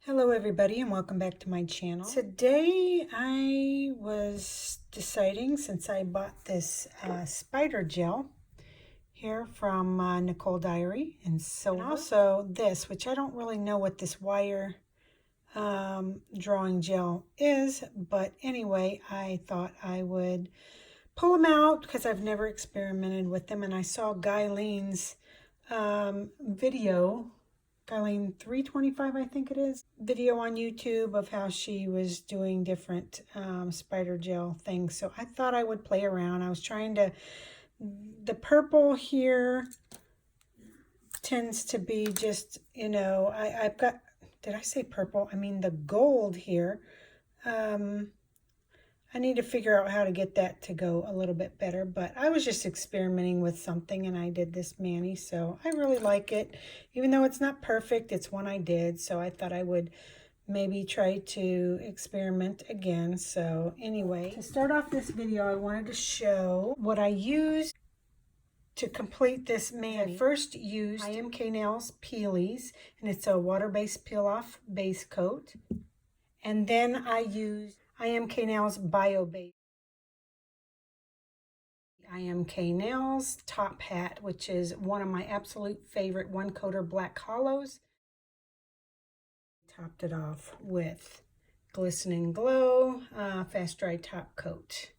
Hello everybody and welcome back to my channel. Today I was deciding, since I bought this spider gel here from Nicole Diary and silver, and also this, which I don't really know what this wire drawing gel is, but anyway, I thought I would pull them out because I've never experimented with them, and I saw Guylene's video, Guyleen 325, I think it is, video on YouTube of how she was doing different spider gel things. So I thought I would play around. I was trying to, the purple here tends to be just, you know, I've got, did I say purple? I mean the gold here. I need to figure out how to get that to go a little bit better, but I was just experimenting with something and I did this mani, so I really like it. Even though it's not perfect, it's one I did, so I thought I would maybe try to experiment again. So anyway, to start off this video, I wanted to show what I used to complete this mani. I first used IMK Nails Peelies, and it's a water-based peel-off base coat. And then I used IMK Nails Bio Base. IMK Nails Top Hat, which is one of my absolute favorite one-coater black hollows. Topped it off with Glistening Glow Fast Dry Top Coat.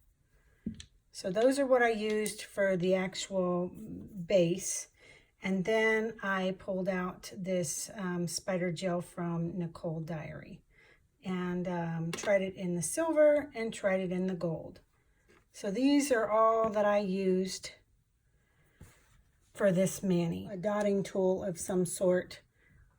So those are what I used for the actual base. And then I pulled out this spider gel from Nicole Diary and tried it in the silver and tried it in the gold. So these are all that I used for this mani. A dotting tool of some sort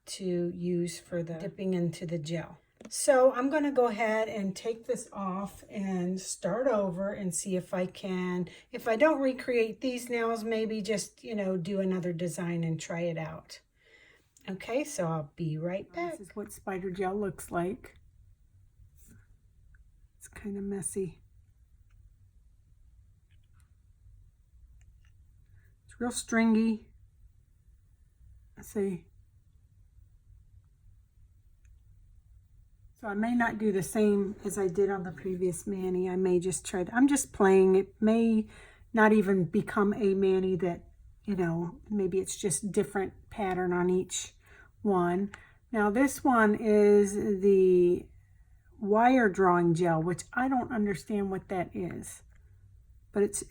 to use for the dipping into the gel. So I'm going to go ahead and take this off and start over and see if I can, if I don't recreate these nails, maybe just, you know, do another design and try it out. Okay, so I'll be right back. This is what spider gel looks like. It's kind of messy. It's real stringy. Let's see. So I may not do the same as I did on the previous mani. I may just try to, I'm just playing. It may not even become a mani that, you know, maybe it's just different pattern on each one. Now this one is the wire drawing gel, which I don't understand what that is, but it's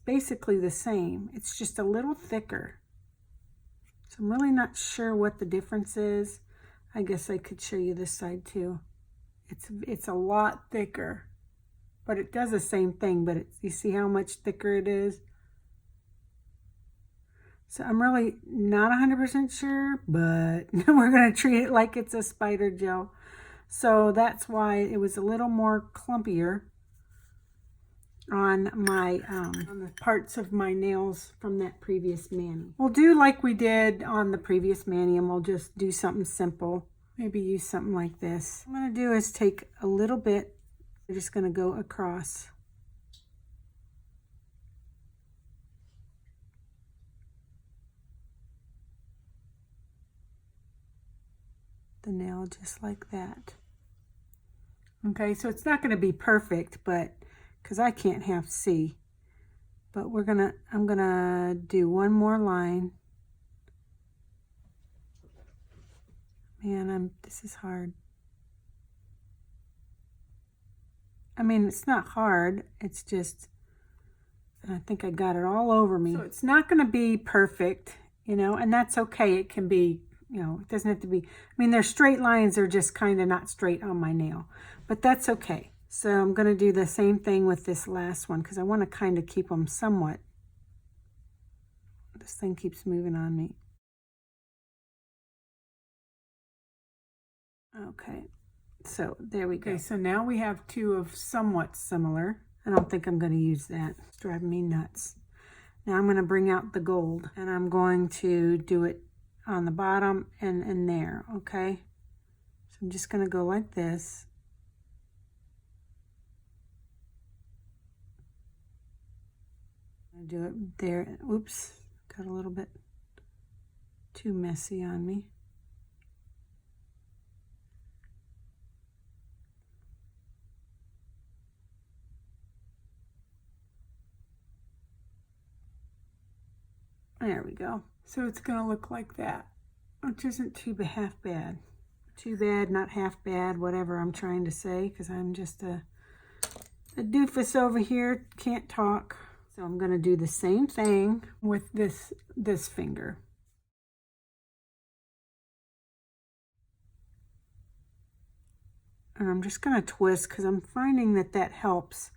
basically the same. It's just a little thicker. So I'm really not sure what the difference is. I guess I could show you this side too. It's a lot thicker, but it does the same thing, but you see how much thicker it is? So I'm really not 100% sure, but we're going to treat it like it's a spider gel. So that's why it was a little more clumpier on my on the parts of my nails from that previous mani. We'll do like we did on the previous mani, and we'll just do something simple. Maybe use something like this. What I'm going to do is take a little bit. I'm just going to go across. The nail just like that. Okay, so it's not going to be perfect, but because I can't half see, but I'm gonna do one more line. Man, this is hard. I mean, it's not hard, it's just, I think I got it all over me. So it's not gonna be perfect, you know, and that's okay. It can be, you know, it doesn't have to be, I mean, their straight lines are just kind of not straight on my nail, but that's okay. So I'm going to do the same thing with this last one because I want to kind of keep them somewhat. This thing keeps moving on me. Okay, so there we go. Okay, so now we have two of somewhat similar. I don't think I'm going to use that. It's driving me nuts. Now I'm going to bring out the gold and I'm going to do it on the bottom and there, okay? So I'm just going to go like this. Do it there. Oops, got a little bit too messy on me. There we go. So it's gonna look like that, which isn't half bad. Too bad, not half bad, whatever I'm trying to say, because I'm just a doofus over here, can't talk. So I'm gonna do the same thing with this finger. And I'm just gonna twist because I'm finding that helps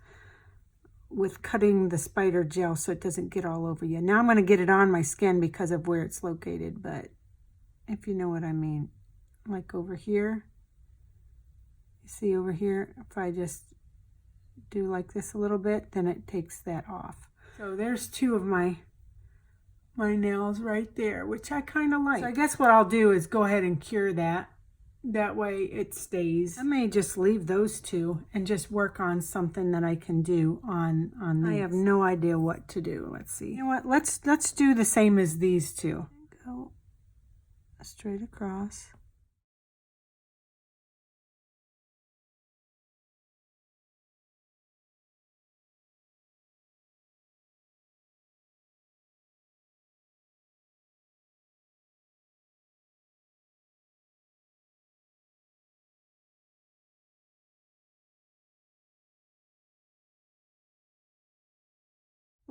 with cutting the spider gel so it doesn't get all over you. Now I'm gonna get it on my skin because of where it's located, but if you know what I mean. Like over here, you see over here, if I just do like this a little bit, then it takes that off. So there's two of my nails right there, which I kind of like. So I guess what I'll do is go ahead and cure that. That way it stays. I may just leave those two and just work on something that I can do on these. I have no idea what to do. Let's see. You know what? Let's do the same as these two. Go straight across.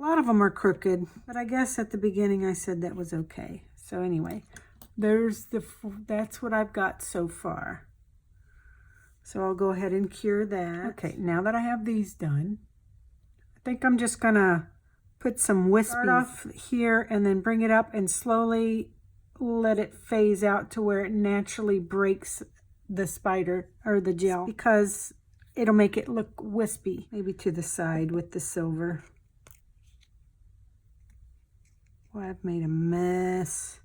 A lot of them are crooked, but I guess at the beginning I said that was okay. So anyway, that's what I've got so far. So I'll go ahead and cure that. Okay, now that I have these done, I think I'm just gonna put some wispies. Start off here and then bring it up and slowly let it phase out to where it naturally breaks the spider or the gel, because it'll make it look wispy. Maybe to the side with the silver. Well, I've made a mess.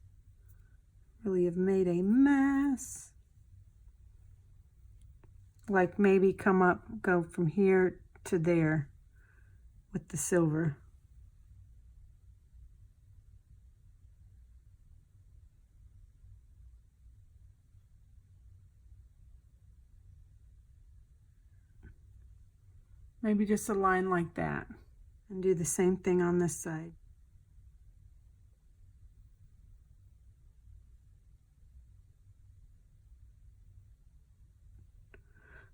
Really have made a mess. Like maybe go from here to there with the silver. Maybe just a line like that. And do the same thing on this side.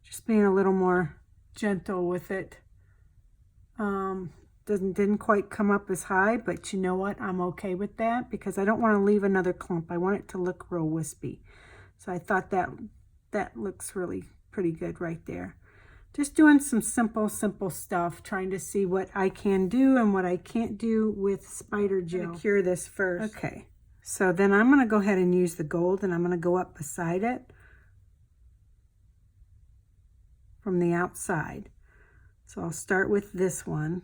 Just being a little more gentle with it. Didn't quite come up as high, but you know what? I'm okay with that because I don't want to leave another clump. I want it to look real wispy. So I thought that looks really pretty good right there. Just doing some simple stuff, trying to see what I can do and what I can't do with spider gel. I'm gonna cure this first. Okay, so then I'm gonna go ahead and use the gold, and I'm gonna go up beside it from the outside. So I'll start with this one,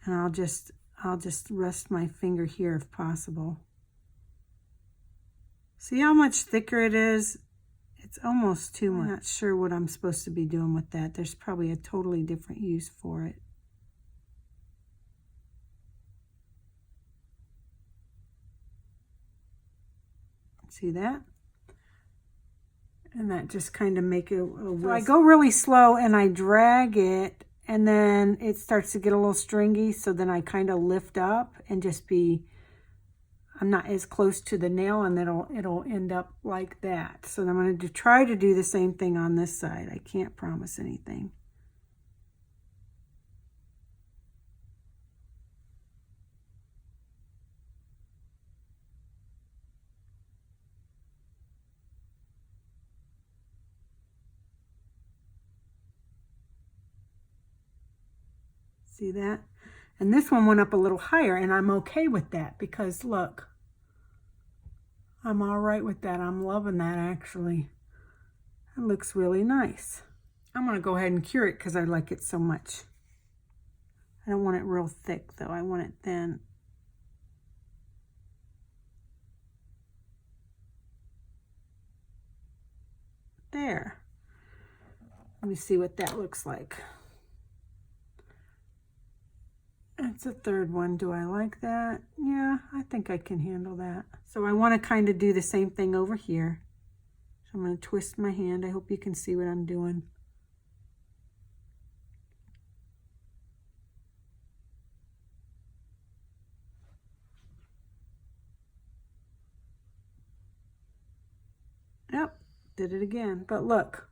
and I'll just rest my finger here if possible. See how much thicker it is? It's almost too much. I'm not sure what I'm supposed to be doing with that. There's probably a totally different use for it. See that? And that just kind of make it a wisp. So I go really slow and I drag it, and then it starts to get a little stringy, so then I kind of lift up and just I'm not as close to the nail, and then it'll end up like that. So I'm going to try to do the same thing on this side. I can't promise anything. See that? And this one went up a little higher, and I'm okay with that because look, I'm all right with that. I'm loving that actually. It looks really nice. I'm going to go ahead and cure it because I like it so much. I don't want it real thick though. I want it thin. There. Let me see what that looks like. That's a third one. Do I like that? Yeah, I think I can handle that. So I want to kind of do the same thing over here. So I'm going to twist my hand. I hope you can see what I'm doing. Did it again, but look.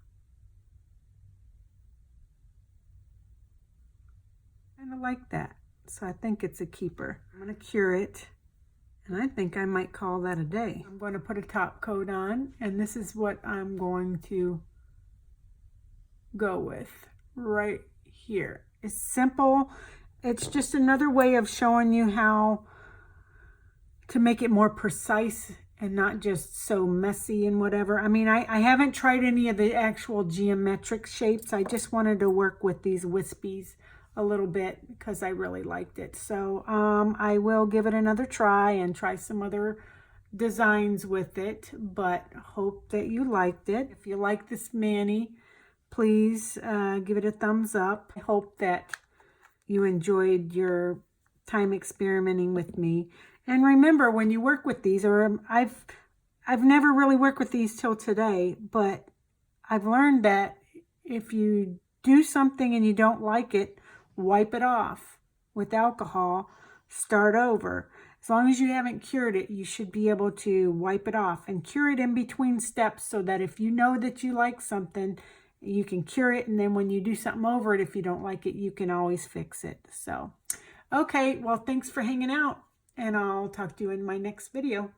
Kind of like that. So I think it's a keeper. I'm going to cure it. And I think I might call that a day. I'm going to put a top coat on, and this is what I'm going to go with right here. It's simple. It's just another way of showing you how to make it more precise and not just so messy and whatever. I mean, I haven't tried any of the actual geometric shapes. I just wanted to work with these wispies a little bit because I really liked it. So I will give it another try and try some other designs with it, but hope that you liked it. If you like this mani, please give it a thumbs up. I hope that you enjoyed your time experimenting with me. And remember, when you work with these, or I've never really worked with these till today, but I've learned that if you do something and you don't like it, wipe it off with alcohol, start over. As long as you haven't cured it, you should be able to wipe it off and cure it in between steps so that if you know that you like something, you can cure it. And then when you do something over it, if you don't like it, you can always fix it. So, okay, well, thanks for hanging out, and I'll talk to you in my next video.